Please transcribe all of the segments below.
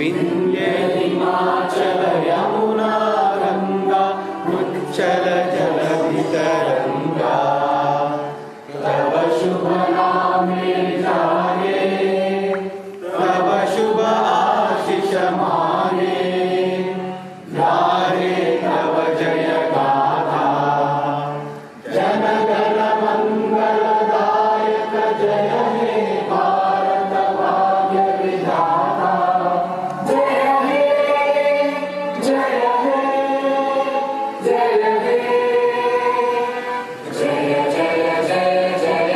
विंध्य हिमाचल यमुना गंगा उच्चल जलधितरंगा तव शुभ नामे जागे तव शुभ आशीष मागे गाहे तव जय गाथा जन गण मंगलदायक जय हे भारत भाग्य विधाता जय हे जय हे जय हे जय जय जय जय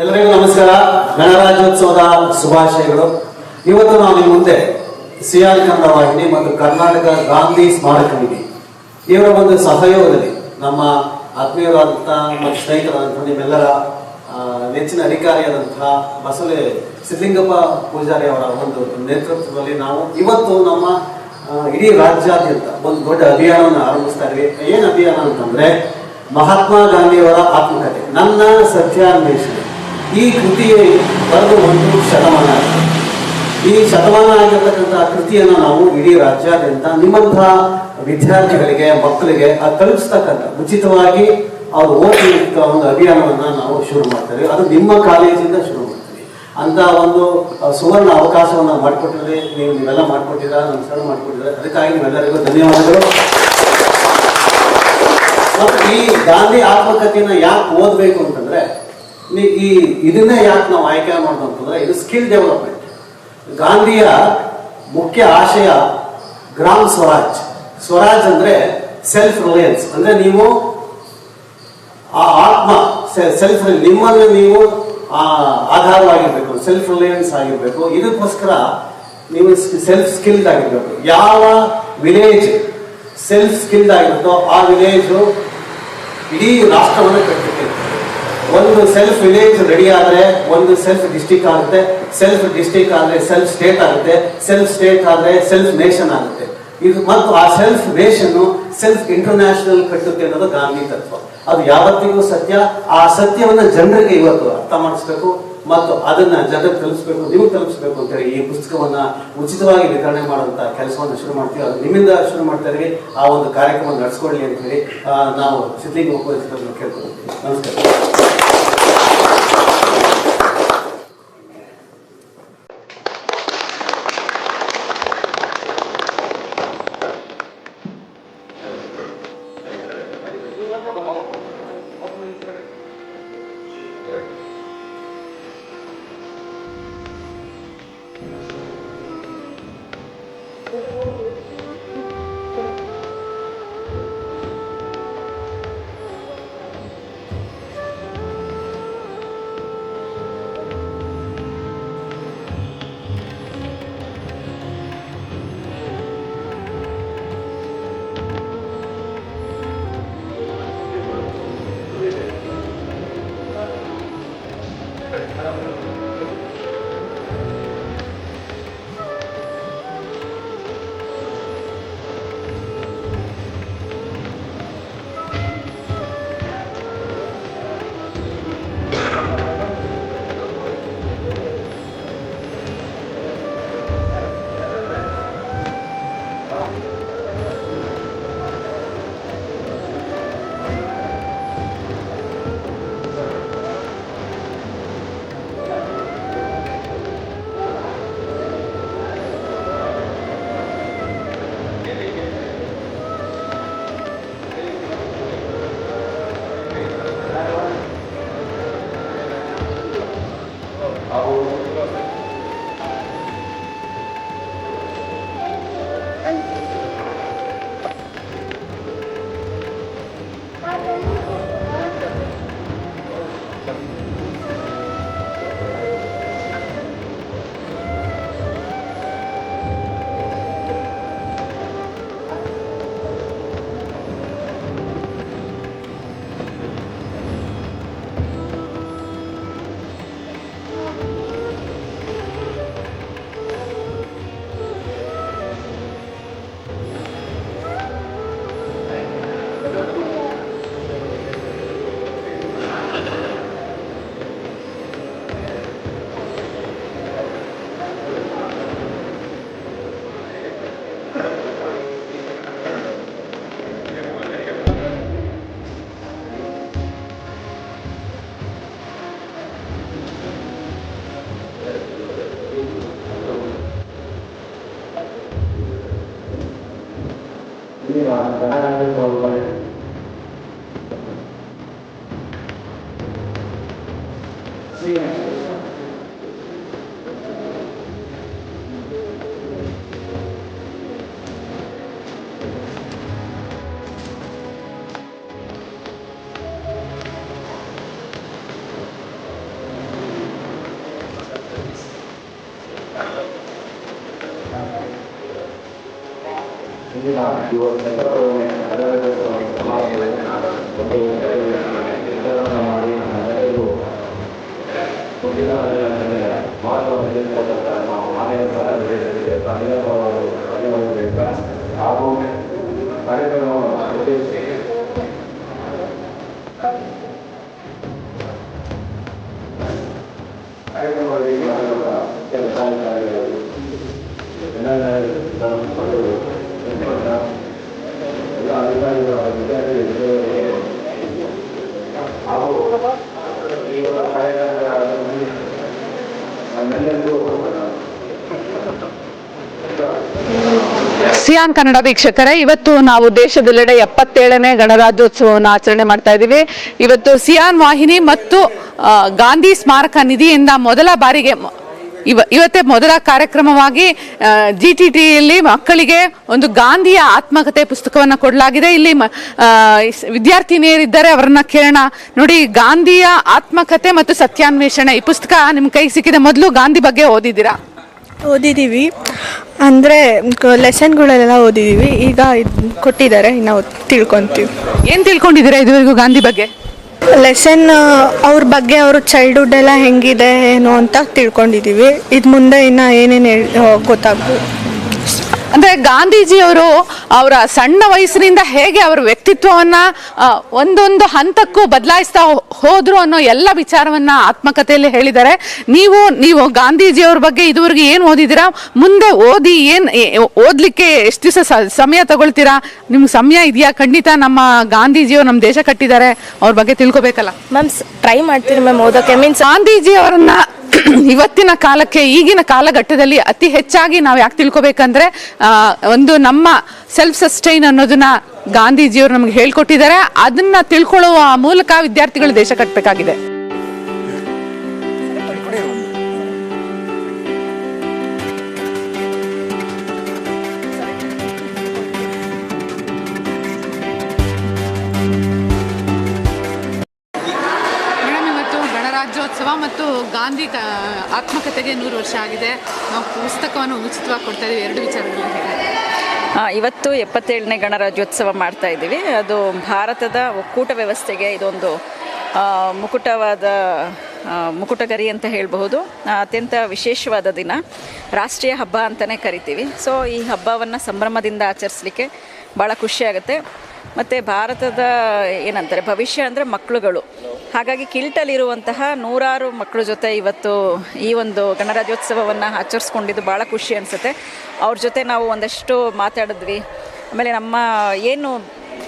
ಎಲ್ಲರಿಗೂ ನಮಸ್ಕಾರ. ಗಣರಾಜ್ಯೋತ್ಸವದ ಶುಭಾಶಯಗಳು. ಇವತ್ತು ನಾವು ನಿಮ್ಮ ಮುಂದೆ ಸಿಆರ್ ಕನ್ನಡ ವಾಹಿನಿ ಮತ್ತು ಕರ್ನಾಟಕ ಗಾಂಧಿ ಸ್ಮಾರಕ ನಿಧಿ ಇವರ ಒಂದು ಸಹಯೋಗದಲ್ಲಿ ನಮ್ಮ ಆತ್ಮೀಯರಾದಂತಹ ಮತ್ತು ಸ್ನೇಹಿತರಾದಂತಹ ನಿಮ್ಮೆಲ್ಲರ ನೆಚ್ಚಿನ ಅಧಿಕಾರಿಯಾದಂತಹ ಬಸವಲೆ ಸಿದ್ಧಲಿಂಗಪ್ಪ ಪೂಜಾರಿ ಅವರ ಒಂದು ನೇತೃತ್ವದಲ್ಲಿ ನಾವು ಇವತ್ತು ನಮ್ಮ ಇಡೀ ರಾಜ್ಯಾದ್ಯಂತ ಒಂದು ದೊಡ್ಡ ಅಭಿಯಾನವನ್ನು ಆರಂಭಿಸ್ತಾ ಇದ್ವಿ. ಏನ್ ಅಭಿಯಾನ ಅಂತಂದ್ರೆ ಮಹಾತ್ಮ ಗಾಂಧಿಯವರ ಆತ್ಮಕಥೆ ನನ್ನ ಸತ್ಯಾನ್ವೇಷಣೆ. ಈ ಕೃತಿ ಬರೆದು ಒಂದು ಶತಮಾನ ಆಗಿದೆ. ಈ ಶತಮಾನ ಆಗಿರ್ತಕ್ಕಂಥ ಕೃತಿಯನ್ನು ನಾವು ಇಡೀ ರಾಜ್ಯಾದ್ಯಂತ ನಿಮ್ಮಂತಹ ವಿದ್ಯಾರ್ಥಿಗಳಿಗೆ ಮಕ್ಕಳಿಗೆ ತಲುಪಿಸ್ತಕ್ಕಂಥ ಉಚಿತವಾಗಿ ಅವ್ರು ಓದಿ ಒಂದು ಅಭಿಯಾನವನ್ನ ನಾವು ಶುರು ಮಾಡ್ತೇವೆ. ಅದು ನಿಮ್ಮ ಕಾಲೇಜಿಂದ ಶುರು ಮಾಡ್ತೀವಿ ಅಂತ ಒಂದು ಸುವರ್ಣ ಅವಕಾಶವನ್ನ ಮಾಡಿಕೊಟ್ಟಿದ್ರೆ ನೀವೆಲ್ಲ ಮಾಡ್ಕೊಟ್ಟಿದ್ದೀರಾ, ನಮ್ಮ ಸರ್ ಮಾಡ್ಕೊಟ್ಟಿದ್ದಾರೆ. ಅದಕ್ಕಾಗಿ ನಿಮ್ಮೆಲ್ಲರಿಗೂ ಧನ್ಯವಾದಗಳು. ಮತ್ತು ಈ ಗಾಂಧಿ ಆತ್ಮಕಥೆಯನ್ನ ಯಾಕೆ ಓದಬೇಕು ಅಂತಂದ್ರೆ ಇದನ್ನೇ ಯಾಕೆ ನಾವು ಆಯ್ಕೆ ಮಾಡೋದು ಅಂತಂದ್ರೆ ಇದು ಸ್ಕಿಲ್ ಡೆವಲಪ್ಮೆಂಟ್. ಗಾಂಧಿಯ ಮುಖ್ಯ ಆಶಯ ಗ್ರಾಮ್ ಸ್ವರಾಜ್. ಸ್ವರಾಜ್ ಅಂದ್ರೆ ಸೆಲ್ಫ್ ರಿಲಯನ್ಸ್, ಅಂದ್ರೆ ನೀವು ಆ ಆತ್ಮ ಸೆಲ್ಫ್ ನಿಮ್ಮನ್ನು ನೀವು ಆಧಾರವಾಗಿರ್ಬೇಕು, ಸೆಲ್ಫ್ ರಿಲಯನ್ಸ್ ಆಗಿರ್ಬೇಕು. ಇದಕ್ಕೋಸ್ಕರ ನೀವು ಸೆಲ್ಫ್ ಸ್ಕಿಲ್ಡ್ ಆಗಿರ್ಬೇಕು. ಯಾವ ವಿಲೇಜ್ ಸೆಲ್ಫ್ ಸ್ಕಿಲ್ಡ್ ಆಗಿರುತ್ತೋ ಆ ವಿಲೇಜು ಇಡೀ ರಾಷ್ಟ್ರವನ್ನು ಕಟ್ಟುತ್ತೆ. ಒಂದು ಸೆಲ್ಫ್ ವಿಲೇಜ್ ರೆಡಿ ಆದ್ರೆ ಒಂದು ಸೆಲ್ಫ್ ಡಿಸ್ಟಿಕ್ ಆಗುತ್ತೆ, ಸೆಲ್ಫ್ ಡಿಸ್ಟಿಕ್ ಆದ್ರೆ ಸೆಲ್ಫ್ ಸ್ಟೇಟ್ ಆಗುತ್ತೆ, ಸೆಲ್ಫ್ ಸ್ಟೇಟ್ ಆದ್ರೆ ಸೆಲ್ಫ್ ನೇಷನ್ ಆಗುತ್ತೆ. ಇದು ಮತ್ತು ಆ ಸೆಲ್ಫ್ ನೇಷನ್ ಸೆಲ್ಫ್ ಇಂಟರ್ನ್ಯಾಷನಲ್ ಕಟ್ಟುತ್ತೆ ಅನ್ನೋದು ಗಾಂಧಿ ತತ್ವ. ಅದು ಯಾವತ್ತಿಗೂ ಸತ್ಯ. ಆ ಸತ್ಯವನ್ನ ಜನರಿಗೆ ಇವತ್ತು ಅರ್ಥ ಮಾಡಿಸ್ಬೇಕು, ಮತ್ತು ಅದನ್ನ ಜನರಿಗೆ ತಲುಪಿಸಬೇಕು, ನೀವು ತಲುಪಿಸಬೇಕು ಅಂತೇಳಿ ಈ ಪುಸ್ತಕವನ್ನ ಉಚಿತವಾಗಿ ವಿತರಣೆ ಮಾಡುವಂತ ಕೆಲಸವನ್ನು ಶುರು ಮಾಡ್ತೀವಿ. ಅದು ನಿಮ್ಮಿಂದ ಶುರು ಮಾಡ್ತಾ ಇದೀವಿ. ಆ ಒಂದು ಕಾರ್ಯಕ್ರಮ ನಡೆಸ್ಕೊಳ್ಳಿ ಅಂತ ಹೇಳಿ ನಾವು ಸಿದ್ಧಲಿಂಗ ಉಪಸ್ಥಿತರನ್ನು ಕೇಳ್ಕೊಳ್ತೀವಿ. ನಮಸ್ಕಾರ. ಸಿಯಾನ್ ಕನ್ನಡ ವೀಕ್ಷಕರೇ, ಇವತ್ತು ನಾವು ದೇಶದೆಲ್ಲೆಡೆ 77ನೇ ಗಣರಾಜ್ಯೋತ್ಸವವನ್ನು ಆಚರಣೆ ಮಾಡ್ತಾ ಇದ್ದೀವಿ. ಇವತ್ತು ಸಿಯಾನ್ ವಾಹಿನಿ ಮತ್ತು ಗಾಂಧಿ ಸ್ಮಾರಕ ನಿಧಿಯಿಂದ ಮೊದಲ ಬಾರಿಗೆ ಇವತ್ತೇ ಮೊದಲ ಕಾರ್ಯಕ್ರಮವಾಗಿ GTTಯಲ್ಲಿ ಮಕ್ಕಳಿಗೆ ಒಂದು ಗಾಂಧಿಯ ಆತ್ಮಕಥೆ ಪುಸ್ತಕವನ್ನು ಕೊಡಲಾಗಿದೆ. ಇಲ್ಲಿ ವಿದ್ಯಾರ್ಥಿನಿಯರಿದ್ದಾರೆ, ಅವರನ್ನ ಕೇಳೋಣ. ನೋಡಿ, ಗಾಂಧಿಯ ಆತ್ಮಕಥೆ ಮತ್ತು ಸತ್ಯಾನ್ವೇಷಣೆ ಈ ಪುಸ್ತಕ ನಿಮ್ಮ ಕೈಗೆ ಸಿಕ್ಕಿದೆ. ಮೊದಲು ಗಾಂಧಿ ಬಗ್ಗೆ ಓದಿದ್ದೀರಾ? ಓದಿದ್ದೀವಿ, ಅಂದರೆ ಲೆಸನ್ಗಳೆಲ್ಲ ಓದಿದ್ದೀವಿ. ಈಗ ಕೊಟ್ಟಿದ್ದಾರೆ, ನಾವು ತಿಳ್ಕೊತೀವಿ. ಏನು ತಿಳ್ಕೊಂಡಿದ್ದೀರಾ ಇದುವರೆಗೂ ಗಾಂಧಿ ಬಗ್ಗೆ? ಲೆಸನ್ ಅವ್ರ ಬಗ್ಗೆ, ಅವ್ರ ಚೈಲ್ಡ್ಹುಡ್ ಎಲ್ಲ ಹೆಂಗಿದೆ ಏನು ಅಂತ ತಿಳ್ಕೊಂಡಿದ್ದೀವಿ. ಇದು ಮುಂದೆ ಇನ್ನು ಏನೇನು ಗೊತ್ತಾಗ್ಬೋದು. ಅಂದ್ರೆ ಗಾಂಧೀಜಿಯವರು ಅವರ ಸಣ್ಣ ವಯಸ್ಸಿನಿಂದ ಹೇಗೆ ಅವರ ವ್ಯಕ್ತಿತ್ವವನ್ನ ಒಂದೊಂದು ಹಂತಕ್ಕೂ ಬದಲಾಯಿಸ್ತಾ ಹೋದ್ರು ಅನ್ನೋ ಎಲ್ಲ ವಿಚಾರವನ್ನ ಆತ್ಮಕಥೆಯಲ್ಲಿ ಹೇಳಿದ್ದಾರೆ. ನೀವು ಗಾಂಧೀಜಿಯವ್ರ ಬಗ್ಗೆ ಇದುವರೆಗೆ ಏನ್ ಓದಿದ್ದೀರಾ, ಮುಂದೆ ಓದ್ಲಿಕ್ಕೆ ಎಷ್ಟು ದಿವಸ ಸಮಯ ತಗೊಳ್ತೀರಾ? ನಿಮ್ಗೆ ಸಮಯ ಇದೆಯಾ? ಖಂಡಿತ ನಮ್ಮ ಗಾಂಧೀಜಿಯವರು ನಮ್ಮ ದೇಶ ಕಟ್ಟಿದ್ದಾರೆ, ಅವ್ರ ಬಗ್ಗೆ ತಿಳ್ಕೊಬೇಕಲ್ಲ ಮ್ಯಾಮ್. ಟ್ರೈ ಮಾಡ್ತೀನಿ ಮ್ಯಾಮ್ ಓದೋಕೆ. ಮೀನ್ಸ್ ಗಾಂಧೀಜಿಯವರನ್ನ ಇವತ್ತಿನ ಕಾಲಕ್ಕೆ, ಈಗಿನ ಕಾಲಘಟ್ಟದಲ್ಲಿ ಅತಿ ಹೆಚ್ಚಾಗಿ ನಾವು ಯಾಕೆ ತಿಳ್ಕೊಬೇಕಂದ್ರೆ ಒಂದು ನಮ್ಮ ಸೆಲ್ಫ್ ಸಸ್ಟೈನ್ ಅನ್ನೋದನ್ನ ಗಾಂಧೀಜಿಯವರು ನಮ್ಗೆ ಹೇಳ್ಕೊಟ್ಟಿದ್ದಾರೆ. ಅದನ್ನ ತಿಳ್ಕೊಳ್ಳುವ ಮೂಲಕ ವಿದ್ಯಾರ್ಥಿಗಳು ದೇಶ ಕಟ್ಟಬೇಕಾಗಿದೆ. ರಾಜ್ಯೋತ್ಸವ ಮತ್ತು ಗಾಂಧಿ ಆತ್ಮಕಥೆಗೆ 100 ವರ್ಷ ಆಗಿದೆ. ನಾವು ಪುಸ್ತಕವನ್ನು ಉಚಿತವಾಗಿ ಕೊಡ್ತಾ ಇದ್ದೀವಿ. 2 ವಿಚಾರಗಳು ಹೇಳಿ. ಇವತ್ತು 77ನೇ ಗಣರಾಜ್ಯೋತ್ಸವ ಮಾಡ್ತಾ ಇದ್ದೀವಿ. ಅದು ಭಾರತದ ಒಕ್ಕೂಟ ವ್ಯವಸ್ಥೆಗೆ ಇದೊಂದು ಮುಕುಟಗರಿ ಅಂತ ಹೇಳಬಹುದು. ಅತ್ಯಂತ ವಿಶೇಷವಾದ ದಿನ, ರಾಷ್ಟ್ರೀಯ ಹಬ್ಬ ಅಂತಲೇ ಕರಿತೀವಿ. ಸೊ ಈ ಹಬ್ಬವನ್ನು ಸಂಭ್ರಮದಿಂದ ಆಚರಿಸಲಿಕ್ಕೆ ಭಾಳ ಖುಷಿಯಾಗುತ್ತೆ. ಮತ್ತು ಭಾರತದ ಏನಂತಾರೆ ಭವಿಷ್ಯ ಅಂದರೆ ಮಕ್ಕಳುಗಳು. ಹಾಗಾಗಿ ಕಿಲ್ಟಲ್ಲಿರುವಂತಹ 100 ಮಕ್ಕಳ ಜೊತೆ ಇವತ್ತು ಈ ಒಂದು ಗಣರಾಜ್ಯೋತ್ಸವವನ್ನು ಆಚರಿಸ್ಕೊಂಡಿದ್ದು ಭಾಳ ಖುಷಿ ಅನಿಸುತ್ತೆ. ಅವ್ರ ಜೊತೆ ನಾವು ಒಂದಷ್ಟು ಮಾತಾಡಿದ್ವಿ. ಆಮೇಲೆ ನಮ್ಮ ಏನು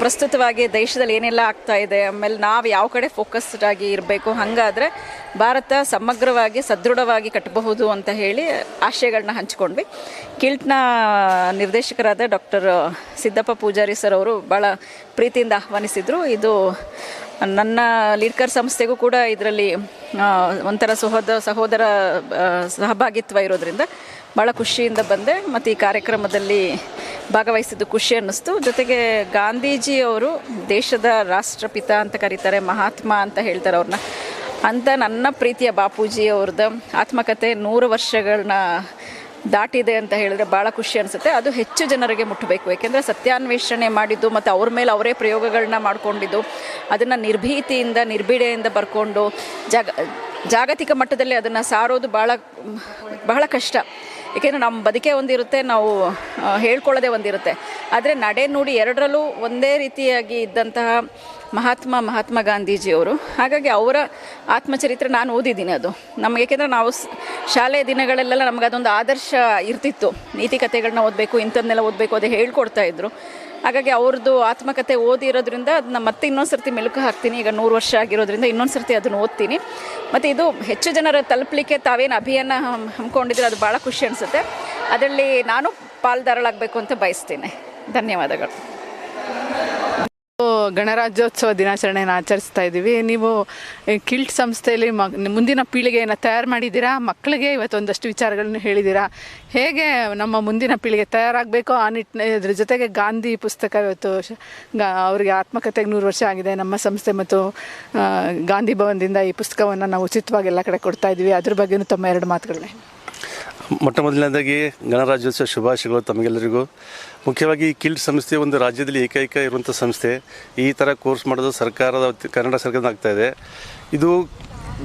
ಪ್ರಸ್ತುತವಾಗಿ ದೇಶದಲ್ಲಿ ಏನೆಲ್ಲ ಆಗ್ತಾ ಇದೆ, ಆಮೇಲೆ ನಾವು ಯಾವ ಕಡೆ ಫೋಕಸ್ಡ್ ಆಗಿ ಇರಬೇಕು, ಹಾಗಾದರೆ ಭಾರತ ಸಮಗ್ರವಾಗಿ ಸದೃಢವಾಗಿ ಕಟ್ಟಬಹುದು ಅಂತ ಹೇಳಿ ಆಶಯಗಳನ್ನ ಹಂಚ್ಕೊಂಡ್ವಿ. ಕಿಲ್ಟ್ನ ನಿರ್ದೇಶಕರಾದ ಡಾಕ್ಟರ್ ಸಿದ್ದಪ್ಪ ಪೂಜಾರಿ ಸರ್ ಅವರು ಭಾಳ ಪ್ರೀತಿಯಿಂದ ಆಹ್ವಾನಿಸಿದರು. ಇದು ನನ್ನ ಲೀಡ್ಕರ್ ಸಂಸ್ಥೆಗೂ ಕೂಡ ಇದರಲ್ಲಿ ಒಂಥರ ಸಹೋದರ ಸಹಭಾಗಿತ್ವ ಇರೋದ್ರಿಂದ ಭಾಳ ಖುಷಿಯಿಂದ ಬಂದೆ. ಮತ್ತು ಈ ಕಾರ್ಯಕ್ರಮದಲ್ಲಿ ಭಾಗವಹಿಸಿದ್ದು ಖುಷಿ ಅನ್ನಿಸ್ತು. ಜೊತೆಗೆ ಗಾಂಧೀಜಿಯವರು ದೇಶದ ರಾಷ್ಟ್ರಪಿತ ಅಂತ ಕರೀತಾರೆ, ಮಹಾತ್ಮ ಅಂತ ಹೇಳ್ತಾರೆ ಅವ್ರನ್ನ. ಅಂತ ನನ್ನ ಪ್ರೀತಿಯ ಬಾಪೂಜಿ ಅವ್ರದ್ದು ಆತ್ಮಕಥೆ 100 ವರ್ಷಗಳನ್ನ ದಾಟಿದೆ ಅಂತ ಹೇಳಿದ್ರೆ ಭಾಳ ಖುಷಿ ಅನಿಸುತ್ತೆ. ಅದು ಹೆಚ್ಚು ಜನರಿಗೆ ಮುಟ್ಟಬೇಕು. ಏಕೆಂದರೆ ಸತ್ಯಾನ್ವೇಷಣೆ ಮಾಡಿದ್ದು ಮತ್ತು ಅವ್ರ ಮೇಲೆ ಅವರೇ ಪ್ರಯೋಗಗಳನ್ನ ಮಾಡಿಕೊಂಡಿದ್ದು, ಅದನ್ನು ನಿರ್ಭೀತಿಯಿಂದ ನಿರ್ಭೀಡೆಯಿಂದ ಬರ್ಕೊಂಡು ಜಾಗತಿಕ ಮಟ್ಟದಲ್ಲಿ ಅದನ್ನು ಸಾರೋದು ಬಹಳ ಕಷ್ಟ. ಏಕೆಂದರೆ ನಮ್ಮ ಬದುಕೆ ಒಂದಿರುತ್ತೆ, ನಾವು ಹೇಳ್ಕೊಳ್ಳೋದೇ ಒಂದಿರುತ್ತೆ. ಆದರೆ ನಡೆ ನುಡಿ ಎರಡರಲ್ಲೂ ಒಂದೇ ರೀತಿಯಾಗಿ ಇದ್ದಂತಹ ಮಹಾತ್ಮ ಗಾಂಧೀಜಿಯವರು. ಹಾಗಾಗಿ ಅವರ ಆತ್ಮಚರಿತ್ರೆ ನಾನು ಓದಿದ್ದೀನಿ. ಅದು ನಮಗೆ, ಏಕೆಂದರೆ ನಾವು ಶಾಲೆಯ ದಿನಗಳಲ್ಲೆಲ್ಲ ನಮಗೆ ಅದೊಂದು ಆದರ್ಶ ಇರ್ತಿತ್ತು. ನೀತಿಕತೆಗಳನ್ನ ಓದಬೇಕು, ಇಂಥದ್ದನ್ನೆಲ್ಲ ಓದಬೇಕು, ಅದೇ ಹೇಳ್ಕೊಡ್ತಾ ಇದ್ರು. ಹಾಗಾಗಿ ಅವ್ರದ್ದು ಆತ್ಮಕಥೆ ಓದಿರೋದ್ರಿಂದ ಅದನ್ನ ಮತ್ತೆ ಇನ್ನೊಂದು ಸರ್ತಿ ಮೆಲುಕು ಹಾಕ್ತೀನಿ. ಈಗ 100 ವರ್ಷ ಆಗಿರೋದ್ರಿಂದ ಇನ್ನೊಂದು ಸರ್ತಿ ಅದನ್ನು ಓದ್ತೀನಿ. ಮತ್ತು ಇದು ಹೆಚ್ಚು ಜನರ ತಲುಪಲಿಕ್ಕೆ ತಾವೇನು ಅಭಿಯಾನ ಹಮ್ಮಿಕೊಂಡಿದ್ರೆ ಅದು ಭಾಳ ಖುಷಿ ಅನಿಸುತ್ತೆ. ಅದರಲ್ಲಿ ನಾನು ಪಾಲ್ದಾರಳಾಗಬೇಕು ಅಂತ ಬಯಸ್ತೇನೆ. ಧನ್ಯವಾದಗಳು. ಗಣರಾಜ್ಯೋತ್ಸವ ದಿನಾಚರಣೆಯನ್ನು ಆಚರಿಸ್ತಾ ಇದ್ದೀವಿ. ನೀವು ಕಿಲ್ಟ್ ಸಂಸ್ಥೆಯಲ್ಲಿ ಮುಂದಿನ ಪೀಳಿಗೆಯನ್ನು ತಯಾರು ಮಾಡಿದ್ದೀರಾ. ಮಕ್ಕಳಿಗೆ ಇವತ್ತೊಂದಷ್ಟು ವಿಚಾರಗಳನ್ನು ಹೇಳಿದ್ದೀರಾ. ಹೇಗೆ ನಮ್ಮ ಮುಂದಿನ ಪೀಳಿಗೆ ತಯಾರಾಗಬೇಕು ಆ ಇದ್ರ ಜೊತೆಗೆ ಗಾಂಧಿ ಪುಸ್ತಕ ಇವತ್ತು ಅವರಿಗೆ ಆತ್ಮಕಥೆಗೆ 100 ವರ್ಷ ಆಗಿದೆ. ನಮ್ಮ ಸಂಸ್ಥೆ ಮತ್ತು ಗಾಂಧಿ ಭವನದಿಂದ ಈ ಪುಸ್ತಕವನ್ನು ನಾವು ಉಚಿತವಾಗಿ ಎಲ್ಲ ಕಡೆ ಕೊಡ್ತಾ ಇದ್ದೀವಿ. ಅದ್ರ ಬಗ್ಗೆಯೂ ತಮ್ಮ 2 ಮಾತುಗಳನ್ನೇ. ಮೊಟ್ಟ ಮೊದಲನೇದಾಗಿ ಗಣರಾಜ್ಯೋತ್ಸವ ಶುಭಾಶಯಗಳು ತಮಗೆಲ್ಲರಿಗೂ. ಮುಖ್ಯವಾಗಿ ಈ ಕಿಲ್ಟ್ ಸಂಸ್ಥೆ ಒಂದು ರಾಜ್ಯದಲ್ಲಿ ಏಕೈಕ ಇರುವಂಥ ಸಂಸ್ಥೆ. ಈ ಥರ ಕೋರ್ಸ್ ಮಾಡೋದು ಕನ್ನಡ ಸರ್ಕಾರದ ಆಗ್ತಾ ಇದೆ. ಇದು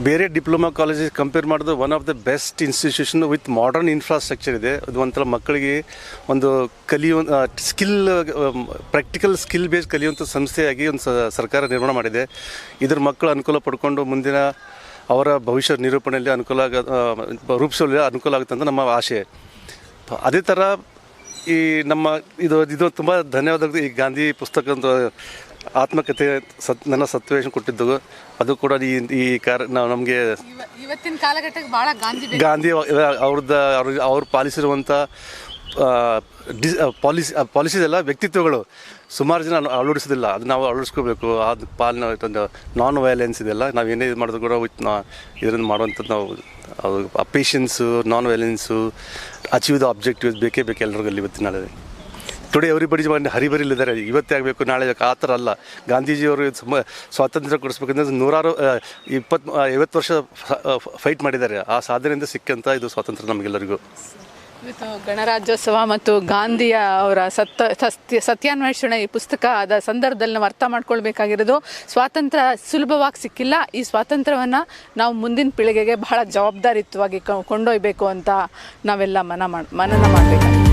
ಬೇರೆ ಡಿಪ್ಲೊಮಾ ಕಾಲೇಜಸ್ ಕಂಪೇರ್ ಮಾಡೋದು one of the best institution with modern infrastructure ಇದೆ. ಅದು ಒಂಥರ ಮಕ್ಕಳಿಗೆ ಒಂದು ಪ್ರಾಕ್ಟಿಕಲ್ ಸ್ಕಿಲ್ ಬೇಸ್ ಕಲಿಯುವಂಥ ಸಂಸ್ಥೆಯಾಗಿ ಒಂದು ಸರ್ಕಾರ ನಿರ್ಮಾಣ ಮಾಡಿದೆ. ಇದ್ರ ಮಕ್ಕಳು ಅನುಕೂಲ ಪಡ್ಕೊಂಡು ಮುಂದಿನ ಅವರ ಭವಿಷ್ಯ ನಿರೂಪಣೆಯಲ್ಲಿ ರೂಪಿಸಲು ಅನುಕೂಲ ಆಗುತ್ತೆ ಅಂತ ನಮ್ಮ ಆಶೆ. ಅದೇ ಥರ ಈ ನಮ್ಮ ಇದು ತುಂಬ ಧನ್ಯವಾದಗಳು. ಈ ಗಾಂಧಿ ಪುಸ್ತಕ ಆತ್ಮಕಥೆ ನನ್ನ ಸತ್ವೇಷನ್ ಕೊಟ್ಟಿದ್ದು ಅದು ಕೂಡ ನಾವು ನಮಗೆ ಇವತ್ತಿನ ಕಾಲಘಟ್ಟಕ್ಕೆ ಭಾಳ ಗಾಂಧಿ ಅವ್ರು ಪಾಲಿಸಿರುವಂಥ ಪಾಲಿಸೀಸ್ ಎಲ್ಲ ವ್ಯಕ್ತಿತ್ವಗಳು ಸುಮಾರು ಜನ ಅಳವಡಿಸೋದಿಲ್ಲ. ಅದು ನಾವು ಅಳವಡಿಸ್ಕೋಬೇಕು. ಅದು ಪಾಲನೆ ನಾನ್ ವೈಲೆನ್ಸ್ ಇದೆಲ್ಲ ನಾವು ಏನೇ ಇದು ಮಾಡಿದ್ರು ಕೂಡ ಇದರಿಂದ ಮಾಡುವಂಥದ್ದು ನಾವು patience, non violence, achieve the objectives ಬೇಕೇ ಬೇಕು ಎಲ್ಲರಿಗೂ ಇವತ್ತಿನ ನಾಳೆ. ಟುಡೇ ಎವ್ರಿಬಡಿ ಹರಿಬರಿಲಿದ್ದಾರೆ, ಇವತ್ತೇ ಆಗಬೇಕು ನಾಳೆ ಆ ಥರ ಅಲ್ಲ. ಗಾಂಧೀಜಿಯವರು ಸ್ವಾತಂತ್ರ್ಯ ಕೊಡಿಸ್ಬೇಕಂದ್ರೆ 50 ವರ್ಷ ಫೈಟ್ ಮಾಡಿದ್ದಾರೆ. ಆ ಸಾಧನೆಯಿಂದ ಸಿಕ್ಕಂಥ ಇದು ಸ್ವಾತಂತ್ರ್ಯ ನಮಗೆಲ್ಲರಿಗೂ. ಇವತ್ತು ಗಣರಾಜ್ಯೋತ್ಸವ ಮತ್ತು ಗಾಂಧಿಯ ಅವರ ಸತ್ಯಾನ್ವೇಷಣೆ ಈ ಪುಸ್ತಕದ ಸಂದರ್ಭದಲ್ಲಿ ನಾವು ಅರ್ಥ ಮಾಡ್ಕೊಳ್ಬೇಕಾಗಿರೋದು, ಸ್ವಾತಂತ್ರ್ಯ ಸುಲಭವಾಗಿ ಸಿಕ್ಕಿಲ್ಲ. ಈ ಸ್ವಾತಂತ್ರ್ಯವನ್ನು ನಾವು ಮುಂದಿನ ಪೀಳಿಗೆಗೆ ಬಹಳ ಜವಾಬ್ದಾರಿಯುತವಾಗಿ ಕೊಂಡೊಯ್ಯಬೇಕು ಅಂತ ನಾವೆಲ್ಲ ಮನನ ಮಾಡಬೇಕಾಗಿದೆ.